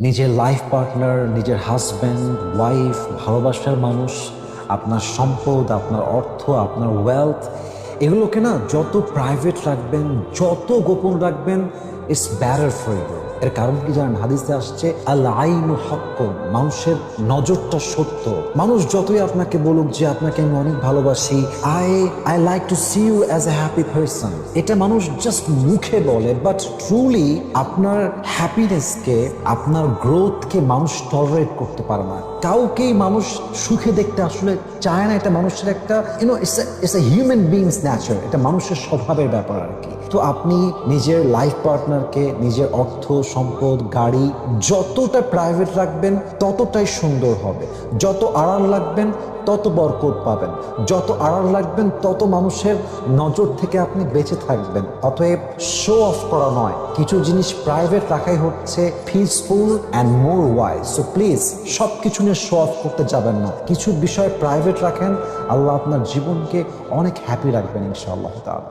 নিজের life partner, নিজের husband, wife, ভালোবাসার মানুষ, আপনার সম্পদ, আপনার অর্থ, আপনার ওয়েলথ, এগুলোকে না যত প্রাইভেট রাখবেন, যত গোপন রাখবেন, ইটস ব্যাটার ফর ইউ। এর কারণ কি জানেন? হাদিসে আসছে আল আইনু হাক্কুন, মানুষের নজরটা সত্য। মানুষ যতই আপনাকে বলুক যে আপনাকে আমি অনেক ভালোবাসি, I like to see you as a happy person, এটা মানুষ জাস্ট মুখে বলে, বাট ট্রুলি আপনার হ্যাপিনেসকে, আপনার গ্রোথকে মানুষ টলারেট করতে পারে না। কাউকেই মানুষ সুখে দেখতে আসলে চায় না। এটা মানুষের একটা it's a human beings Nature, এটা মানুষের স্বভাবের ব্যাপার আর কি। তো আপনি নিজের লাইফ পার্টনারকে, নিজের অর্থ, সম্পদ, গাড়ি যতটা প্রাইভেট রাখবেন ততটাই সুন্দর হবে। যত আড়াল রাখবেন তত বরকত পাবেন, যত আড়াল রাখবেন তত মানুষের নজর থেকে আপনি বেঁচে থাকবেন। অতএব শো অফ করা নয়, কিছু জিনিস প্রাইভেট রাখাই হচ্ছে peaceful and more wise. So please সব কিছু নিয়ে শো অফ করতে যাবেন না, কিছু বিষয় প্রাইভেট রাখেন। আল্লাহ আপনার জীবনকে অনেক হ্যাপি রাখবেন ইনশাআল্লাহ তাআলা।